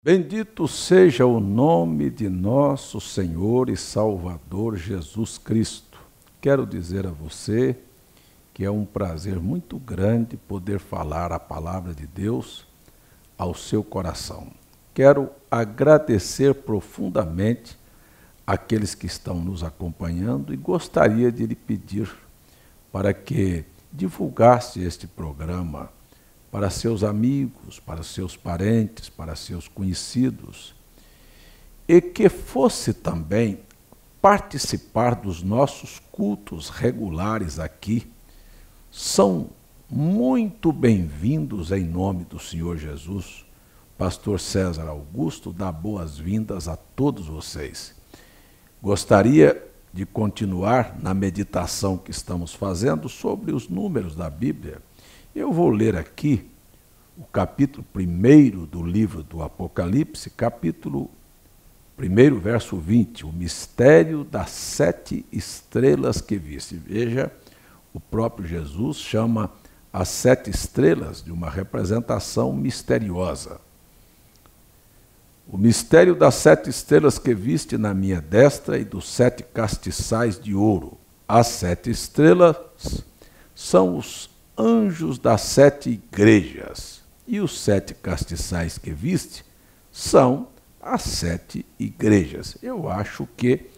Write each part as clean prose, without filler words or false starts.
Bendito seja o nome de nosso Senhor e Salvador Jesus Cristo. Quero dizer a você que é um prazer muito grande poder falar a palavra de Deus ao seu coração. Quero agradecer profundamente àqueles que estão nos acompanhando e gostaria de lhe pedir para que divulgasse este programa para seus amigos, para seus parentes, para seus conhecidos, e que fosse também participar dos nossos cultos regulares aqui. São muito bem-vindos em nome do Senhor Jesus. Pastor César Augusto dá boas-vindas a todos vocês. Gostaria de continuar na meditação que estamos fazendo sobre os números da Bíblia. Eu vou ler aqui o capítulo 1 do livro do Apocalipse, capítulo 1, verso 20, o mistério das 7 estrelas que viste. Veja, o próprio Jesus chama as 7 estrelas de uma representação misteriosa. O mistério das 7 estrelas que viste na minha destra e dos 7 castiçais de ouro. As 7 estrelas são os anjos das 7 igrejas, e os 7 castiçais que viste são as 7 igrejas. Eu acho que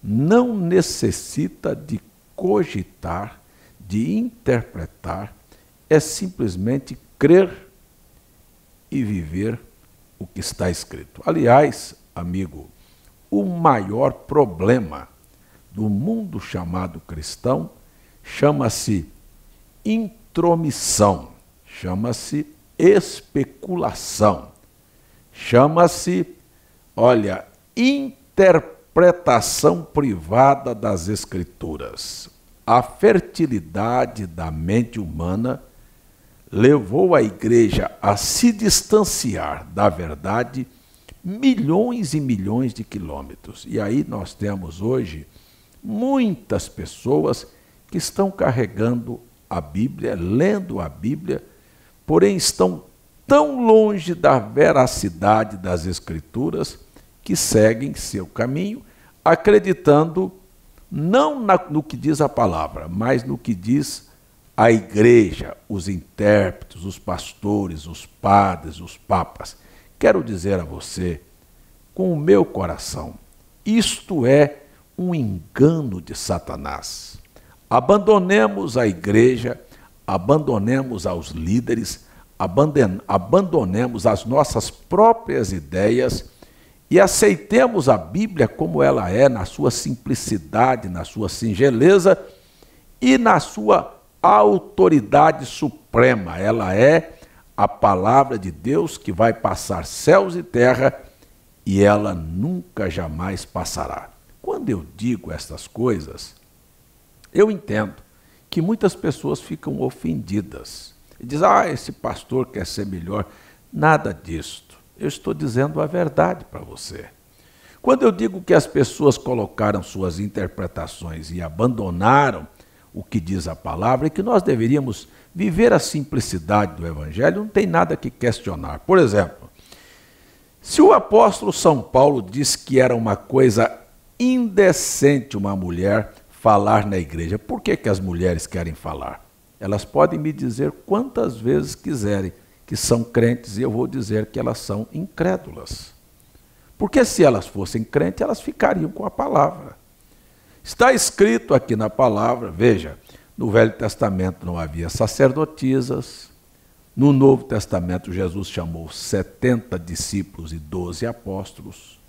não necessita de cogitar, de interpretar, é simplesmente crer e viver o que está escrito. Aliás, amigo, o maior problema do mundo chamado cristão chama-se intromissão, chama-se especulação, chama-se, interpretação privada das Escrituras. A fertilidade da mente humana levou a igreja a se distanciar da verdade milhões e milhões de quilômetros. E aí nós temos hoje muitas pessoas que estão carregando a Bíblia, lendo a Bíblia, porém estão tão longe da veracidade das Escrituras que seguem seu caminho, acreditando não no que diz a palavra, mas no que diz a igreja, os intérpretes, os pastores, os padres, os papas. Quero dizer a você, com o meu coração, isto é um engano de Satanás. Abandonemos a igreja, abandonemos aos líderes, abandonemos as nossas próprias ideias e aceitemos a Bíblia como ela é, na sua simplicidade, na sua singeleza e na sua autoridade suprema. Ela é a palavra de Deus que vai passar céus e terra e ela nunca jamais passará. Quando eu digo estas coisas, eu entendo que muitas pessoas ficam ofendidas. E dizem, esse pastor quer ser melhor. Nada disto. Eu estou dizendo a verdade para você. Quando eu digo que as pessoas colocaram suas interpretações e abandonaram o que diz a palavra, e que nós deveríamos viver a simplicidade do Evangelho, não tem nada que questionar. Por exemplo, se o apóstolo São Paulo diz que era uma coisa indecente uma mulher falar na igreja, por que as mulheres querem falar? Elas podem me dizer quantas vezes quiserem que são crentes e eu vou dizer que elas são incrédulas. Porque se elas fossem crentes, elas ficariam com a palavra. Está escrito aqui na palavra, veja, no Velho Testamento não havia sacerdotisas, no Novo Testamento Jesus chamou 70 discípulos e 12 apóstolos.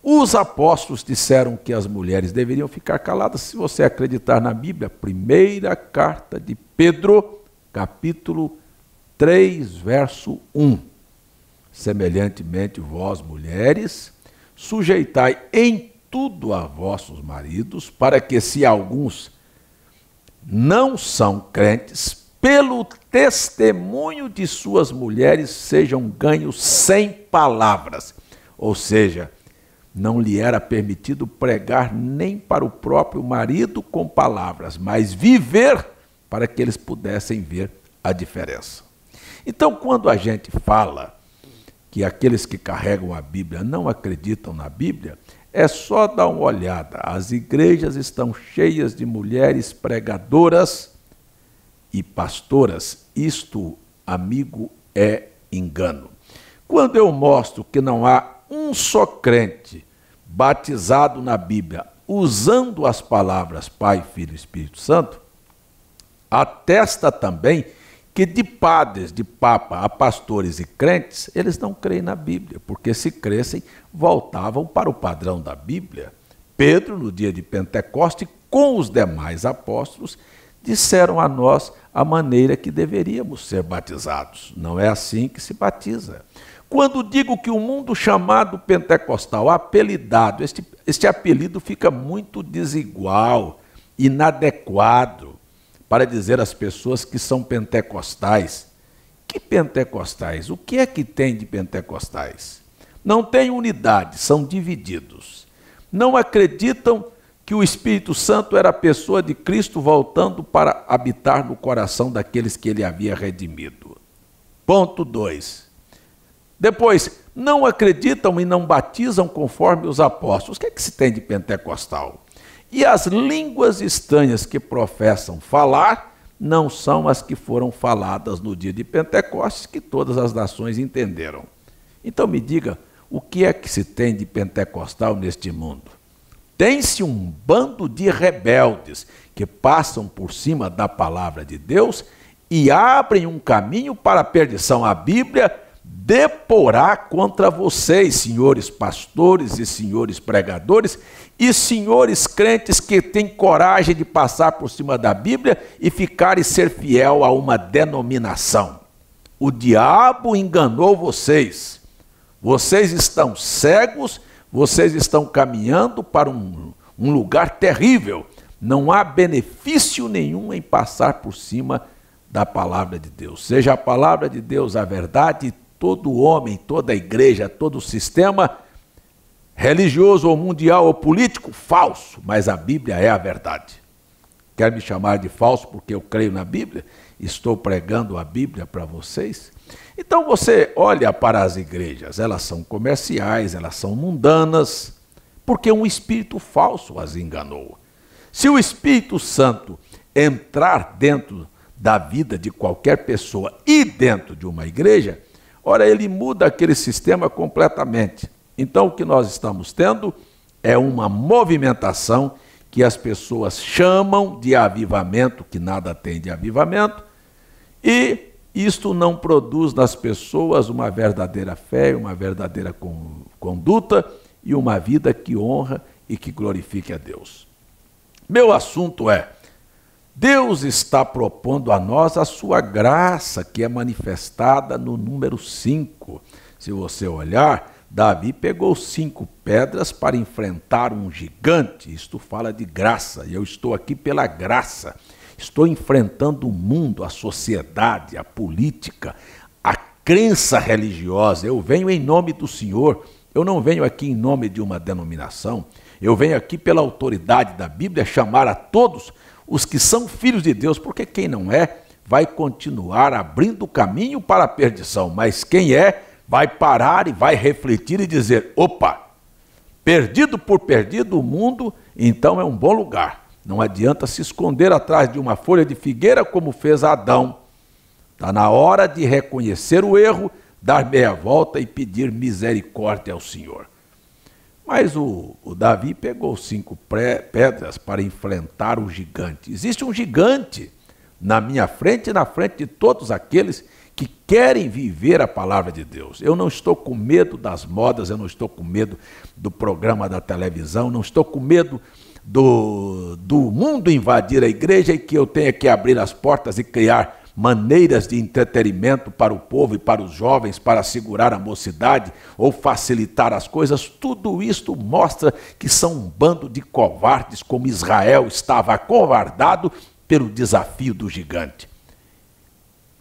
Os apóstolos disseram que as mulheres deveriam ficar caladas. Se você acreditar na Bíblia, primeira carta de Pedro, capítulo 3, verso 1. Semelhantemente, vós, mulheres, sujeitai em tudo a vossos maridos, para que, se alguns não são crentes, pelo testemunho de suas mulheres sejam ganhos sem palavras. Ou seja, não lhe era permitido pregar nem para o próprio marido com palavras, mas viver para que eles pudessem ver a diferença. Então, quando a gente fala que aqueles que carregam a Bíblia não acreditam na Bíblia, é só dar uma olhada. As igrejas estão cheias de mulheres pregadoras e pastoras. Isto, amigo, é engano. Quando eu mostro que não há um só crente batizado na Bíblia, usando as palavras Pai, Filho e Espírito Santo, atesta também que de padres, de papa a pastores e crentes, eles não creem na Bíblia, porque se crescem, voltavam para o padrão da Bíblia. Pedro, no dia de Pentecoste, com os demais apóstolos, disseram a nós a maneira que deveríamos ser batizados. Não é assim que se batiza. Quando digo que o mundo chamado pentecostal, apelidado, este apelido fica muito desigual, inadequado, para dizer às pessoas que são pentecostais. Que pentecostais? O que é que tem de pentecostais? Não tem unidade, são divididos. Não acreditam que o Espírito Santo era a pessoa de Cristo voltando para habitar no coração daqueles que ele havia redimido. Ponto 2. Depois, não acreditam e não batizam conforme os apóstolos. O que é que se tem de pentecostal? E as línguas estranhas que professam falar não são as que foram faladas no dia de Pentecostes, que todas as nações entenderam. Então me diga, o que é que se tem de pentecostal neste mundo? Tem-se um bando de rebeldes que passam por cima da palavra de Deus e abrem um caminho para a perdição. A Bíblia deporá contra vocês, senhores pastores e senhores pregadores e senhores crentes que têm coragem de passar por cima da Bíblia e ficar e ser fiel a uma denominação. O diabo enganou vocês. Vocês estão cegos, vocês estão caminhando para um lugar terrível. Não há benefício nenhum em passar por cima da palavra de Deus. Seja a palavra de Deus a verdade, todo homem, toda igreja, todo sistema religioso ou mundial ou político, falso, mas a Bíblia é a verdade. Quer me chamar de falso porque eu creio na Bíblia? Estou pregando a Bíblia para vocês? Então você olha para as igrejas, elas são comerciais, elas são mundanas, porque um espírito falso as enganou. Se o Espírito Santo entrar dentro da vida de qualquer pessoa e dentro de uma igreja, ora, ele muda aquele sistema completamente. Então, o que nós estamos tendo é uma movimentação que as pessoas chamam de avivamento, que nada tem de avivamento, e isto não produz nas pessoas uma verdadeira fé, uma verdadeira conduta e uma vida que honra e que glorifique a Deus. Meu assunto é: Deus está propondo a nós a sua graça, que é manifestada no número 5. Se você olhar, Davi pegou 5 pedras para enfrentar um gigante. Isto fala de graça, e eu estou aqui pela graça. Estou enfrentando o mundo, a sociedade, a política, a crença religiosa. Eu venho em nome do Senhor, eu não venho aqui em nome de uma denominação. Eu venho aqui pela autoridade da Bíblia chamar a todos os que são filhos de Deus, porque quem não é, vai continuar abrindo caminho para a perdição, mas quem é, vai parar e vai refletir e dizer: opa, perdido por perdido o mundo, então é um bom lugar. Não adianta se esconder atrás de uma folha de figueira como fez Adão. Está na hora de reconhecer o erro, dar meia volta e pedir misericórdia ao Senhor. Mas o Davi pegou 5 pedras para enfrentar o gigante. Existe um gigante na minha frente e na frente de todos aqueles que querem viver a palavra de Deus. Eu não estou com medo das modas, eu não estou com medo do programa da televisão, não estou com medo do mundo invadir a igreja e que eu tenha que abrir as portas e criar maneiras de entretenimento para o povo e para os jovens, para segurar a mocidade ou facilitar as coisas. Tudo isto mostra que são um bando de covardes, como Israel estava acovardado pelo desafio do gigante.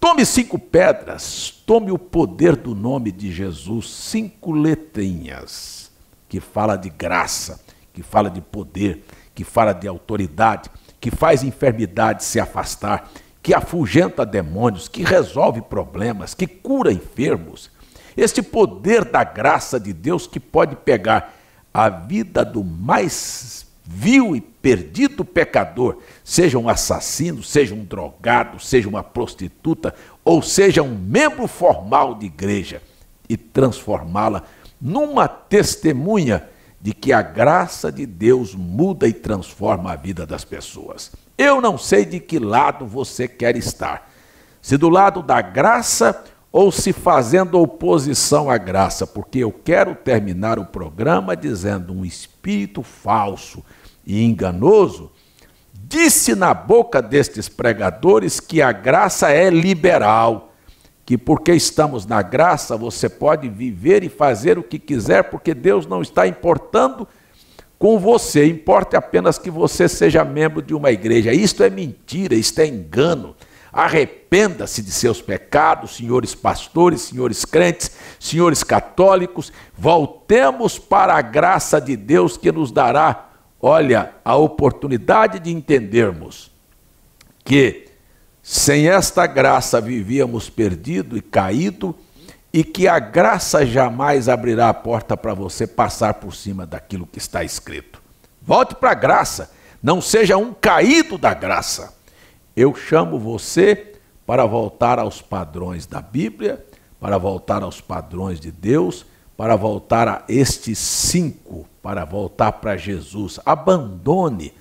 Tome 5 pedras, tome o poder do nome de Jesus, 5 letrinhas, que fala de graça, que fala de poder, que fala de autoridade, que faz enfermidade se afastar, que afugenta demônios, que resolve problemas, que cura enfermos. este poder da graça de Deus que pode pegar a vida do mais vil e perdido pecador, seja um assassino, seja um drogado, seja uma prostituta, ou seja um membro formal de igreja, e transformá-la numa testemunha de que a graça de Deus muda e transforma a vida das pessoas. Eu não sei de que lado você quer estar, se do lado da graça ou se fazendo oposição à graça, porque eu quero terminar o programa dizendo: um espírito falso e enganoso disse na boca destes pregadores que a graça é liberal, que porque estamos na graça você pode viver e fazer o que quiser, porque Deus não está importando com você, importa apenas que você seja membro de uma igreja. Isto é mentira, isto é engano. Arrependa-se de seus pecados, senhores pastores, senhores crentes, senhores católicos. Voltemos para a graça de Deus que nos dará, olha, a oportunidade de entendermos que sem esta graça vivíamos perdido e caído, e que a graça jamais abrirá a porta para você passar por cima daquilo que está escrito. Volte para a graça, não seja um caído da graça. Eu chamo você para voltar aos padrões da Bíblia, para voltar aos padrões de Deus, para voltar a estes 5, para voltar para Jesus. Abandone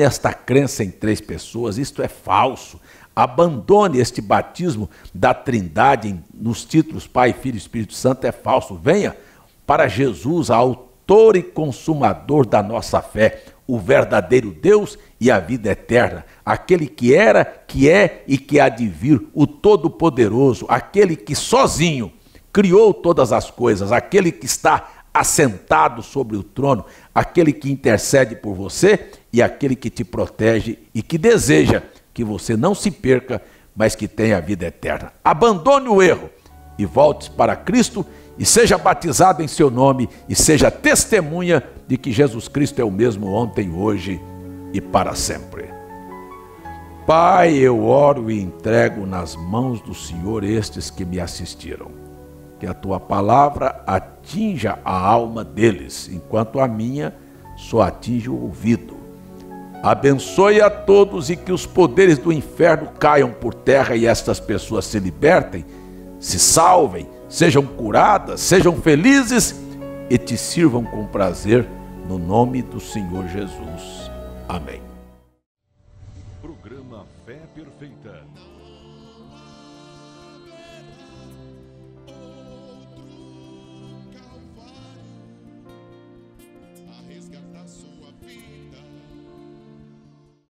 esta crença em 3 pessoas, isto é falso. Abandone este batismo da Trindade nos títulos Pai, Filho e Espírito Santo, é falso. Venha para Jesus, autor e consumador da nossa fé, o verdadeiro Deus e a vida eterna, aquele que era, que é e que há de vir, o Todo-Poderoso, aquele que sozinho criou todas as coisas, aquele que está assentado sobre o trono, aquele que intercede por você e aquele que te protege e que deseja que você não se perca, mas que tenha a vida eterna. Abandone o erro e volte para Cristo e seja batizado em seu nome e seja testemunha de que Jesus Cristo é o mesmo ontem, hoje e para sempre. Pai, eu oro e entrego nas mãos do Senhor estes que me assistiram. Que a tua palavra atinja a alma deles, enquanto a minha só atinge o ouvido. Abençoe a todos e que os poderes do inferno caiam por terra e estas pessoas se libertem, se salvem, sejam curadas, sejam felizes e te sirvam com prazer, no nome do Senhor Jesus. Amém.